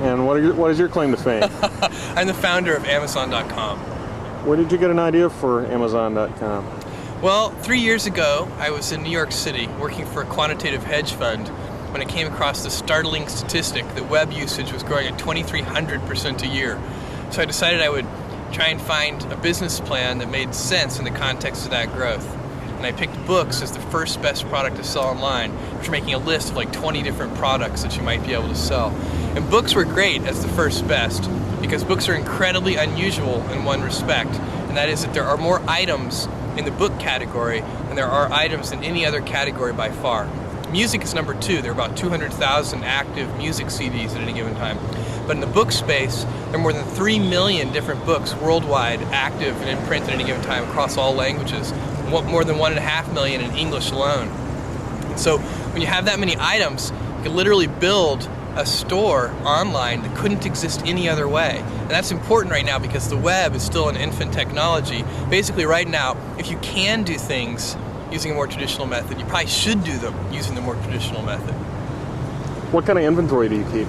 And what is your claim to fame? I'm the founder of Amazon.com. Where did you get an idea for Amazon.com? Well, 3 years ago, I was in New York City working for a quantitative hedge fund when I came across the startling statistic that web usage was growing at 2,300% a year. So I decided I would try and find a business plan that made sense in the context of that growth. And I picked books as the first best product to sell online, after making a list of like 20 different products that you might be able to sell. And books were great as the first best because books are incredibly unusual in one respect, and that is that there are more items in the book category than there are items in any other category by far. Music is number 2. There are about 200,000 active music CDs at any given time. But in the book space, there are more than 3 million different books worldwide active and in print at any given time across all languages, more than 1.5 million in English alone. So when you have that many items, you can literally build a store online that couldn't exist any other way. And that's important right now because the web is still an infant technology. Basically right now, if you can do things using a more traditional method, you probably should do them using the more traditional method. What kind of inventory do you keep?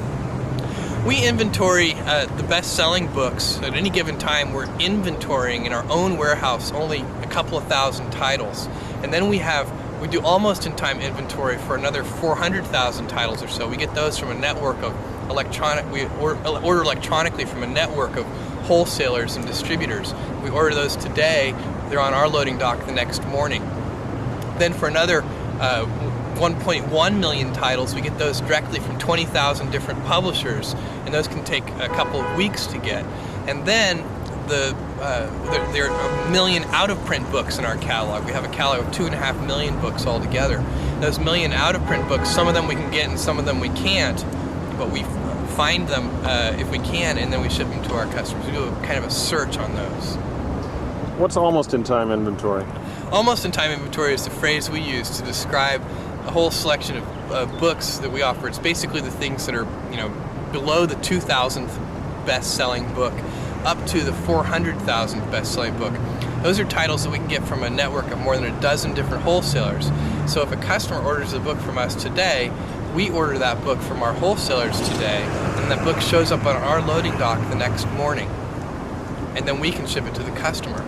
We inventory the best-selling books. At any given time, we're inventorying in our own warehouse only a couple of thousand titles. And then we do almost in-time inventory for another 400,000 titles or so. We get those from a network of we order electronically from a network of wholesalers and distributors. We order those today, they're on our loading dock the next morning. Then for another 1.1 million titles, we get those directly from 20,000 different publishers, and those can take a couple of weeks to get. And then there are 1 million out-of-print books in our catalog. We have a catalog of 2.5 million books altogether. Those 1 million out-of-print books, some of them we can get and some of them we can't, but we find them if we can, and then we ship them to our customers. We do kind of a search on those. What's almost-in-time inventory? Almost-in-time inventory is the phrase we use to describe a whole selection of books that we offer. It's basically the things that are, below the 2,000th best-selling book up to the 400,000th best-selling book. Those are titles that we can get from a network of more than a dozen different wholesalers. So if a customer orders a book from us today, we order that book from our wholesalers today, and that book shows up on our loading dock the next morning. And then we can ship it to the customer.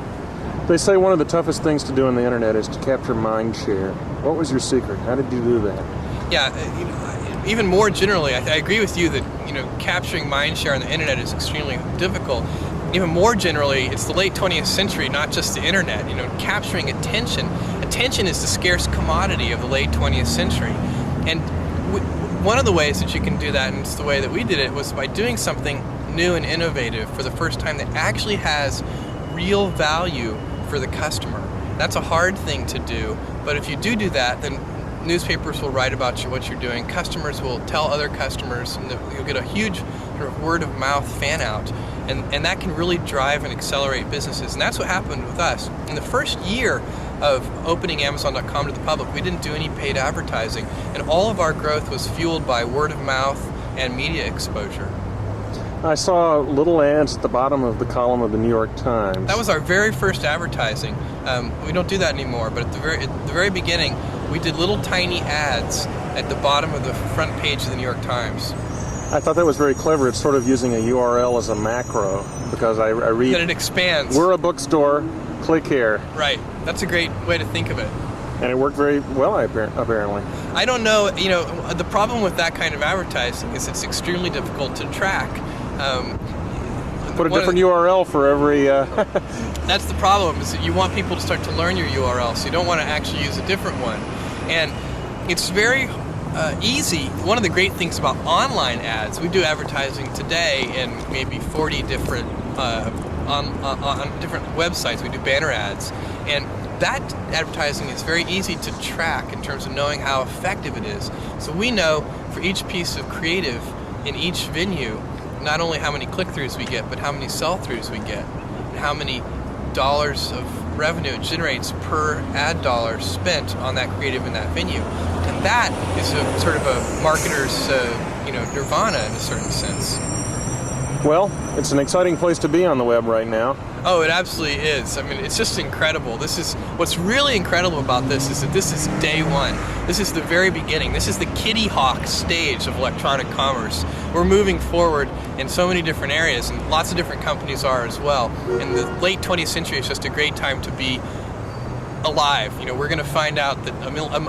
They say one of the toughest things to do on the internet is to capture mind share. What was your secret? How did you do that? Yeah, even more generally, I agree with you that capturing mind share on the internet is extremely difficult. Even more generally, it's the late 20th century, not just the internet. Capturing attention. Attention is the scarce commodity of the late 20th century. And one of the ways that you can do that, and it's the way that we did it, was by doing something new and innovative for the first time that actually has real value for the customer. That's a hard thing to do, but if you do that, then newspapers will write about what you're doing, customers will tell other customers, and you'll get a huge sort of word-of-mouth fan-out, and that can really drive and accelerate businesses, and that's what happened with us. In the first year of opening Amazon.com to the public, we didn't do any paid advertising, and all of our growth was fueled by word-of-mouth and media exposure. I saw little ads at the bottom of the column of the New York Times. That was our very first advertising. We don't do that anymore, but at the very beginning, we did little tiny ads at the bottom of the front page of the New York Times. I thought that was very clever. It's sort of using a URL as a macro, because I read... That it expands. We're a bookstore, click here. Right. That's a great way to think of it. And it worked very well, apparently. I don't know, the problem with that kind of advertising is it's extremely difficult to track. Put a different URL for every... That's the problem, is that you want people to start to learn your URL, so you don't want to actually use a different one. And it's very easy. One of the great things about online ads, we do advertising today in maybe 40 different, on different websites. We do banner ads. And that advertising is very easy to track in terms of knowing how effective it is. So we know for each piece of creative in each venue, not only how many click-throughs we get, but how many sell-throughs we get, and how many dollars of revenue it generates per ad dollar spent on that creative in that venue. And that is a sort of a marketer's, nirvana in a certain sense. Well, it's an exciting place to be on the web right now. Oh, it absolutely is. I mean, it's just incredible. This is what's really incredible about this is that this is day one. This is the very beginning. This is the Kitty Hawk stage of electronic commerce. We're moving forward in so many different areas, and lots of different companies are as well. And the late 20th century is just a great time to be alive. You know, we're going to find out that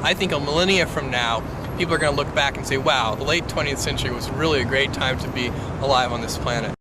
I think a millennia from now, people are going to look back and say, wow, the late 20th century was really a great time to be alive on this planet.